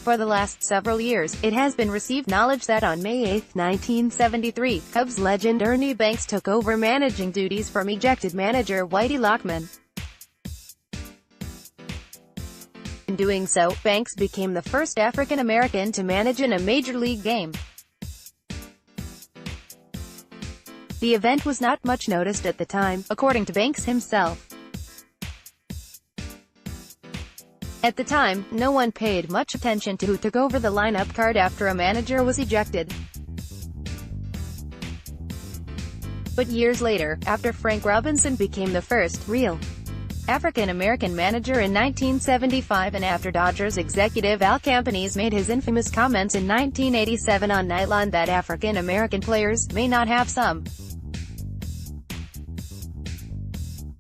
For the last several years, it has been received knowledge that on May 8, 1973, Cubs legend Ernie Banks took over managing duties from ejected manager Whitey Lockman. In doing so, Banks became the first African American to manage in a major league game. The event was not much noticed at the time, according to Banks himself. At the time, no one paid much attention to who took over the lineup card after a manager was ejected. But years later, after Frank Robinson became the first real African-American manager in 1975 and after Dodgers executive Al Campanis made his infamous comments in 1987 on Nightline that African-American players may not have some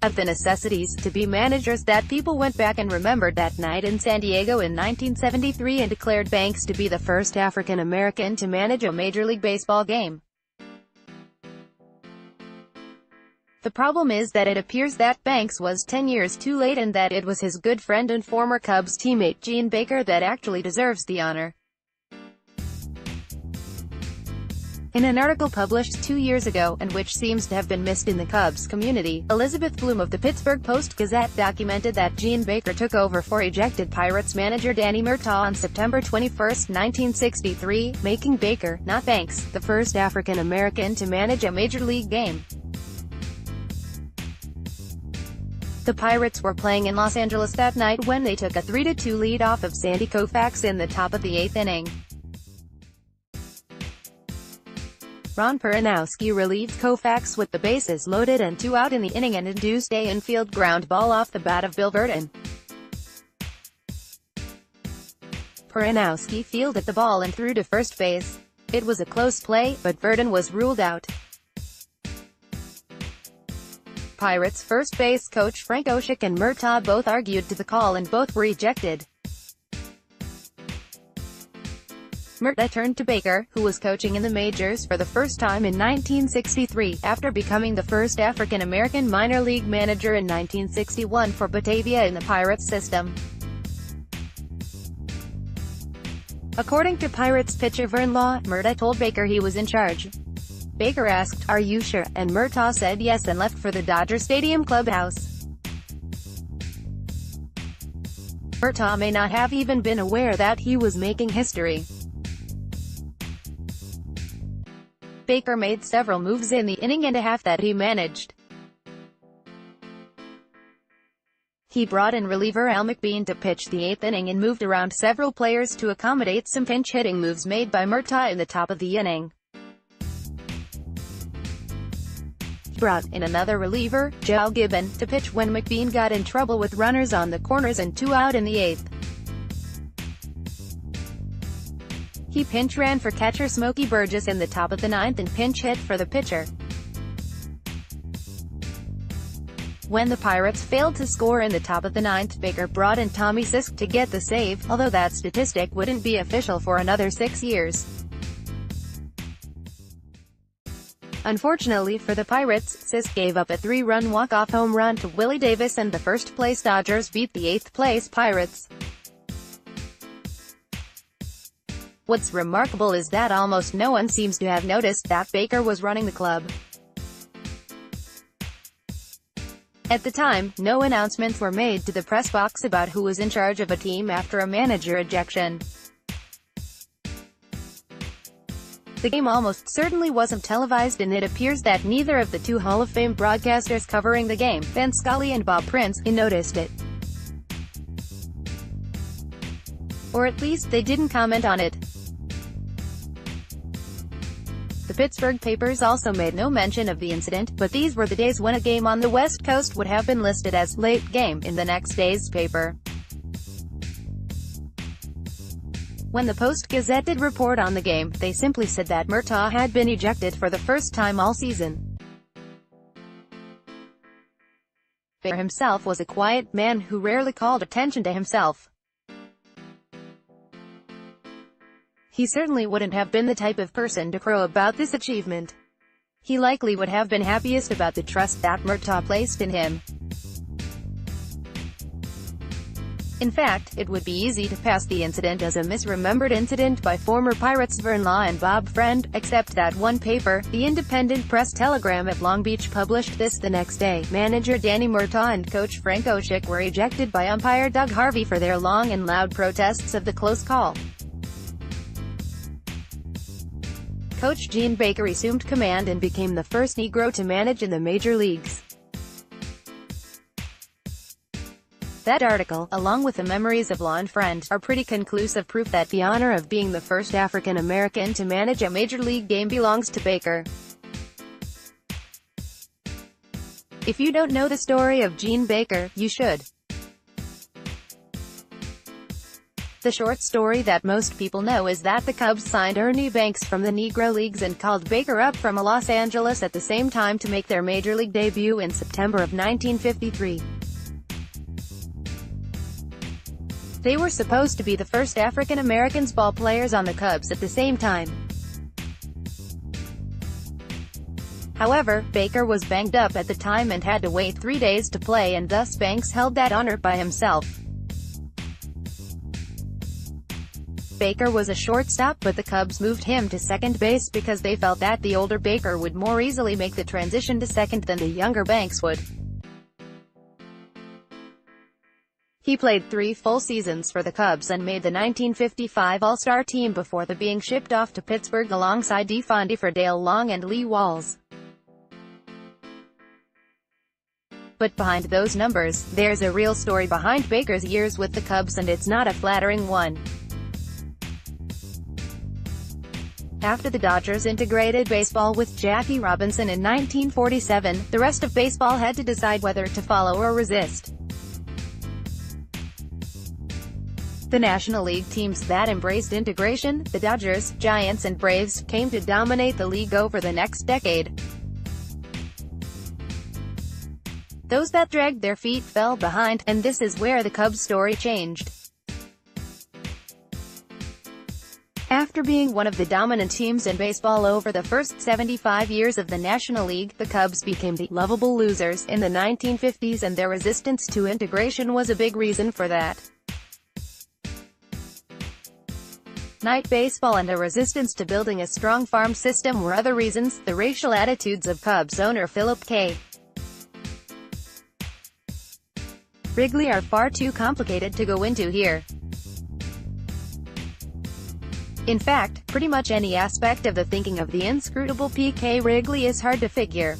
of the necessities to be managers, that people went back and remembered that night in San Diego in 1973 and declared Banks to be the first African-American to manage a Major League Baseball game. The problem is that it appears that Banks was 10 years too late and that it was his good friend and former Cubs teammate Gene Baker that actually deserves the honor. In an article published 2 years ago, and which seems to have been missed in the Cubs community, Elizabeth Bloom of the Pittsburgh Post-Gazette documented that Gene Baker took over for ejected Pirates manager Danny Murtaugh on September 21, 1963, making Baker, not Banks, the first African-American to manage a major league game. The Pirates were playing in Los Angeles that night when they took a 3-2 lead off of Sandy Koufax in the top of the 8th inning. Ron Peranowski relieved Koufax with the bases loaded and 2 out in the inning and induced a infield ground ball off the bat of Bill Verdon. Peranowski fielded the ball and threw to first base. It was a close play, but Verdon was ruled out. Pirates first base coach Frank Oshik and Murtaugh both argued to the call and both were ejected. Murtaugh turned to Baker, who was coaching in the majors for the first time in 1963, after becoming the first African-American minor league manager in 1961 for Batavia in the Pirates system. According to Pirates pitcher Vern Law, Murtaugh told Baker he was in charge. Baker asked, "Are you sure?" and Murtaugh said yes and left for the Dodger Stadium clubhouse. Murtaugh may not have even been aware that he was making history. Baker made several moves in the inning and a half that he managed. He brought in reliever Al McBean to pitch the 8th inning and moved around several players to accommodate some pinch-hitting moves made by Murtaugh in the top of the inning. He brought in another reliever, Joe Gibbon, to pitch when McBean got in trouble with runners on the corners and 2 out in the 8th. He pinch ran for catcher Smokey Burgess in the top of the 9th and pinch hit for the pitcher. When the Pirates failed to score in the top of the 9th, Baker brought in Tommy Sisk to get the save, although that statistic wouldn't be official for another 6 years. Unfortunately for the Pirates, Sisk gave up a 3-run walk-off home run to Willie Davis and the first-place Dodgers beat the 8th-place Pirates. What's remarkable is that almost no one seems to have noticed that Baker was running the club. At the time, no announcements were made to the press box about who was in charge of a team after a manager ejection. The game almost certainly wasn't televised, and it appears that neither of the two Hall of Fame broadcasters covering the game, Ben Scully and Bob Prince, noticed it. Or at least they didn't comment on it. The Pittsburgh papers also made no mention of the incident, but these were the days when a game on the West Coast would have been listed as late game in the next day's paper. When the Post-Gazette did report on the game, they simply said that Murtaugh had been ejected for the first time all season. Baker himself was a quiet man who rarely called attention to himself. He certainly wouldn't have been the type of person to crow about this achievement. He likely would have been happiest about the trust that Murtaugh placed in him. In fact, it would be easy to pass the incident as a misremembered incident by former Pirates Vern Law and Bob Friend, except that one paper, the Independent Press-Telegram of Long Beach, published this the next day. Manager Danny Murtaugh and coach Frank Oshik were ejected by umpire Doug Harvey for their long and loud protests of the close call. Coach Gene Baker assumed command and became the first Negro to manage in the major leagues. That article, along with the memories of Law and Friend, are pretty conclusive proof that the honor of being the first African American to manage a major league game belongs to Baker. If you don't know the story of Gene Baker, you should. The short story that most people know is that the Cubs signed Ernie Banks from the Negro Leagues and called Baker up from Los Angeles at the same time to make their major league debut in September of 1953. They were supposed to be the first African Americans ball players on the Cubs at the same time. However, Baker was banged up at the time and had to wait 3 days to play, and thus Banks held that honor by himself. Baker was a shortstop, but the Cubs moved him to second base because they felt that the older Baker would more easily make the transition to second than the younger Banks would. He played 3 full seasons for the Cubs and made the 1955 All-Star team before being shipped off to Pittsburgh alongside DeFonde for Dale Long and Lee Walls. But behind those numbers, there's a real story behind Baker's years with the Cubs, and it's not a flattering one. After the Dodgers integrated baseball with Jackie Robinson in 1947, the rest of baseball had to decide whether to follow or resist. The National League teams that embraced integration, the Dodgers, Giants and Braves, came to dominate the league over the next decade. Those that dragged their feet fell behind, and this is where the Cubs story changed. After being one of the dominant teams in baseball over the first 75 years of the National League, the Cubs became the lovable losers in the 1950s, and their resistance to integration was a big reason for that. Night baseball and a resistance to building a strong farm system were other reasons. The racial attitudes of Cubs owner Philip K. Wrigley are far too complicated to go into here. In fact, pretty much any aspect of the thinking of the inscrutable P.K. Wrigley is hard to figure.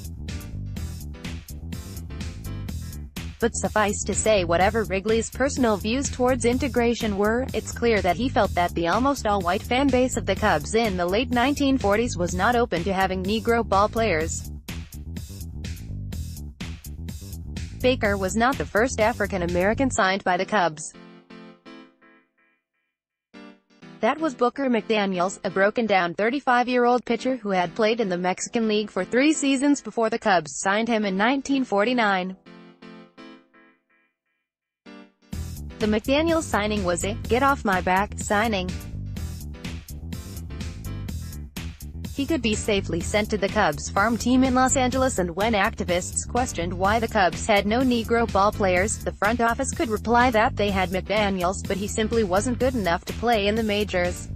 But suffice to say, whatever Wrigley's personal views towards integration were, it's clear that he felt that the almost all-white fan base of the Cubs in the late 1940s was not open to having Negro ball players. Baker was not the first African American signed by the Cubs. That was Booker McDaniels, a broken-down 35-year-old pitcher who had played in the Mexican League for 3 seasons before the Cubs signed him in 1949. The McDaniels signing was a get-off-my-back signing. He could be safely sent to the Cubs farm team in Los Angeles, and when activists questioned why the Cubs had no Negro ball players, the front office could reply that they had McDaniels, but he simply wasn't good enough to play in the majors.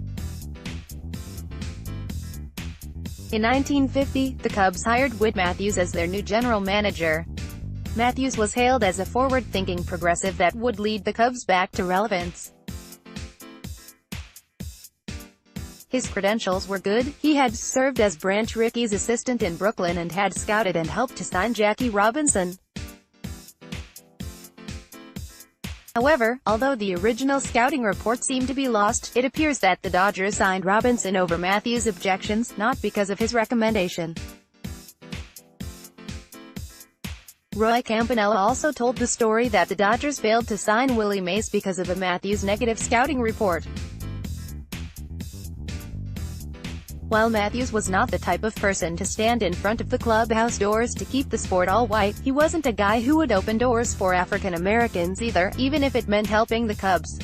In 1950, the Cubs hired Whit Matthews as their new general manager. Matthews was hailed as a forward-thinking progressive that would lead the Cubs back to relevance. His credentials were good. He had served as Branch Rickey's assistant in Brooklyn and had scouted and helped to sign Jackie Robinson. However, although the original scouting report seemed to be lost, it appears that the Dodgers signed Robinson over Matthews' objections, not because of his recommendation. Roy Campanella also told the story that the Dodgers failed to sign Willie Mays because of a Matthews negative scouting report. While Matthews was not the type of person to stand in front of the clubhouse doors to keep the sport all white, he wasn't a guy who would open doors for African Americans either, even if it meant helping the Cubs.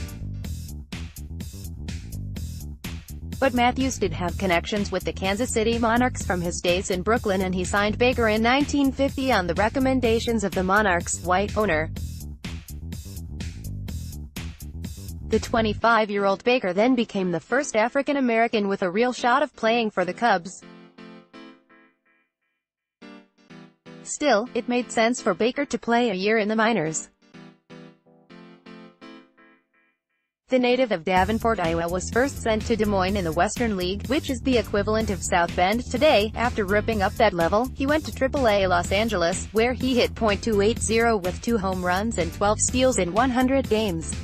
But Matthews did have connections with the Kansas City Monarchs from his days in Brooklyn, and he signed Baker in 1950 on the recommendations of the Monarchs' white owner. The 25-year-old Baker then became the first African-American with a real shot of playing for the Cubs. Still, it made sense for Baker to play a year in the minors. The native of Davenport, Iowa, was first sent to Des Moines in the Western League, which is the equivalent of South Bend today. After ripping up that level, he went to AAA Los Angeles, where he hit .280 with 2 home runs and 12 steals in 100 games.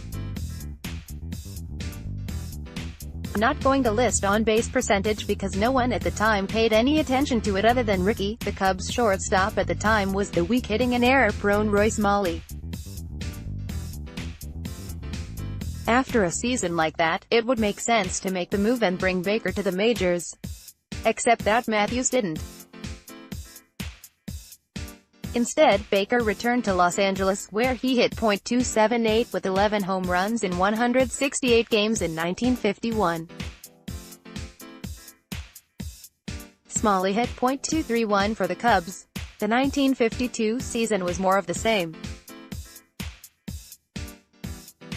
I'm not going to list on-base percentage because no one at the time paid any attention to it other than Ricky. The Cubs' shortstop at the time was the weak-hitting and error-prone Roy Smalley. After a season like that, it would make sense to make the move and bring Baker to the majors. Except that Matthews didn't. Instead, Baker returned to Los Angeles, where he hit .278 with 11 home runs in 168 games in 1951. Smalley hit .231 for the Cubs. The 1952 season was more of the same.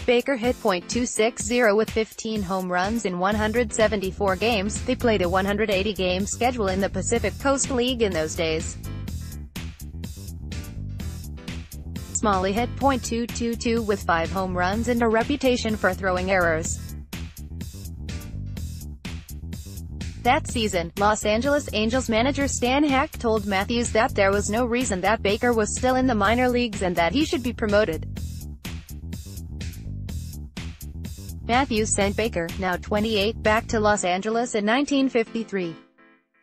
Baker hit .260 with 15 home runs in 174 games. They played a 180-game schedule in the Pacific Coast League in those days. Smalley hit .222 with 5 home runs and a reputation for throwing errors. That season, Los Angeles Angels manager Stan Hack told Matthews that there was no reason that Baker was still in the minor leagues and that he should be promoted. Matthews sent Baker, now 28, back to Los Angeles in 1953.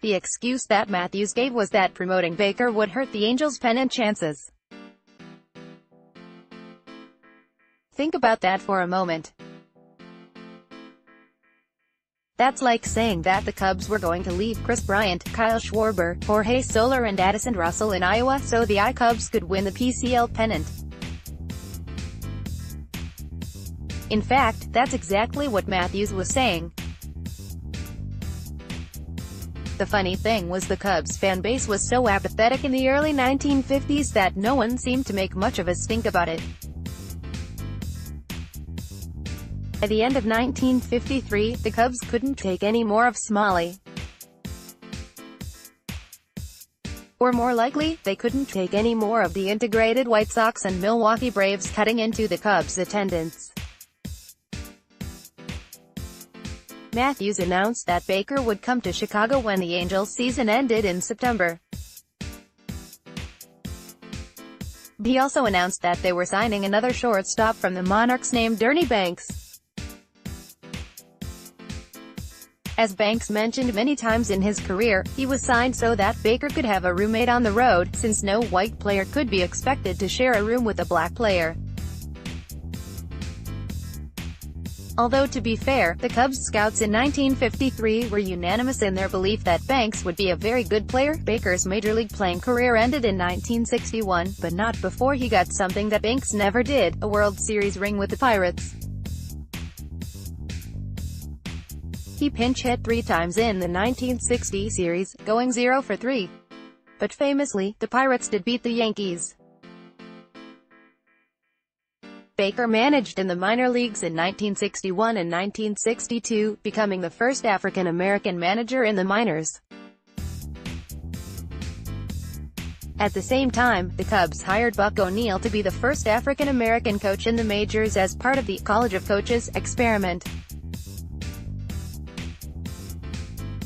The excuse that Matthews gave was that promoting Baker would hurt the Angels' pennant chances. Think about that for a moment. That's like saying that the Cubs were going to leave Chris Bryant, Kyle Schwarber, Jorge Soler and Addison Russell in Iowa so the I-Cubs could win the PCL pennant. In fact, that's exactly what Matthews was saying. The funny thing was the Cubs fan base was so apathetic in the early 1950s that no one seemed to make much of a stink about it. By the end of 1953, the Cubs couldn't take any more of Smalley. Or more likely, they couldn't take any more of the integrated White Sox and Milwaukee Braves cutting into the Cubs' attendance. Matthews announced that Baker would come to Chicago when the Angels' season ended in September. He also announced that they were signing another shortstop from the Monarchs named Ernie Banks. As Banks mentioned many times in his career, he was signed so that Baker could have a roommate on the road, since no white player could be expected to share a room with a black player. Although to be fair, the Cubs scouts in 1953 were unanimous in their belief that Banks would be a very good player. Baker's major league playing career ended in 1961, but not before he got something that Banks never did, a World Series ring with the Pirates. He pinch hit 3 times in the 1960 series, going 0 for 3. But famously, the Pirates did beat the Yankees. Baker managed in the minor leagues in 1961 and 1962, becoming the first African-American manager in the minors. At the same time, the Cubs hired Buck O'Neil to be the first African-American coach in the majors as part of the College of Coaches experiment.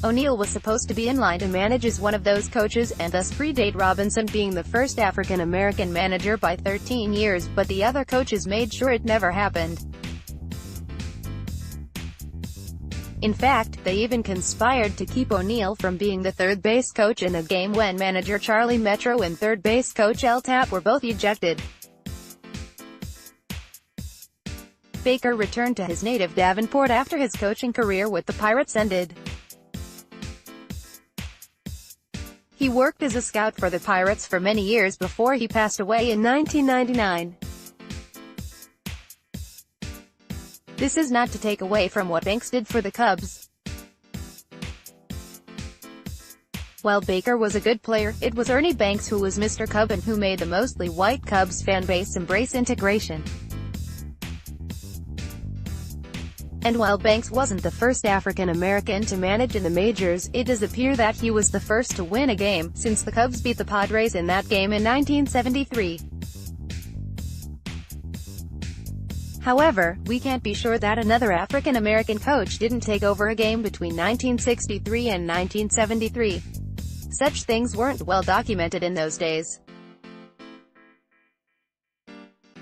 O'Neil was supposed to be in line to manage as one of those coaches, and thus predate Robinson being the first African-American manager by 13 years, but the other coaches made sure it never happened. In fact, they even conspired to keep O'Neil from being the third base coach in a game when manager Charlie Metro and third base coach L. Tapp were both ejected. Baker returned to his native Davenport after his coaching career with the Pirates ended. He worked as a scout for the Pirates for many years before he passed away in 1999. This is not to take away from what Banks did for the Cubs. While Baker was a good player, it was Ernie Banks who was Mr. Cub and who made the mostly white Cubs fan base embrace integration. And while Banks wasn't the first African-American to manage in the majors, it does appear that he was the first to win a game, since the Cubs beat the Padres in that game in 1973. However, we can't be sure that another African-American coach didn't take over a game between 1963 and 1973. Such things weren't well documented in those days.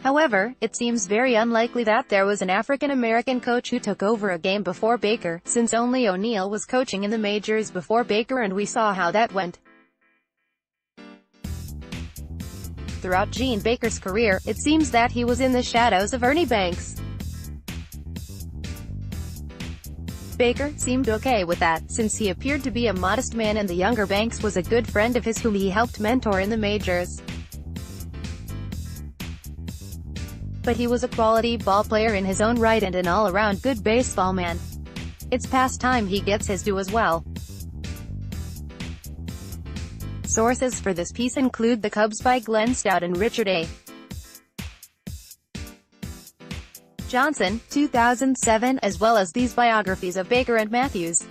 However, it seems very unlikely that there was an African-American coach who took over a game before Baker, since only O'Neill was coaching in the majors before Baker, and we saw how that went. Throughout Gene Baker's career, it seems that he was in the shadows of Ernie Banks. Baker seemed okay with that, since he appeared to be a modest man and the younger Banks was a good friend of his whom he helped mentor in the majors. But he was a quality ball player in his own right and an all-around good baseball man. It's past time he gets his due as well. Sources for this piece include The Cubs by Glenn Stout and Richard A. Johnson, 2007, as well as these biographies of Baker and Matthews.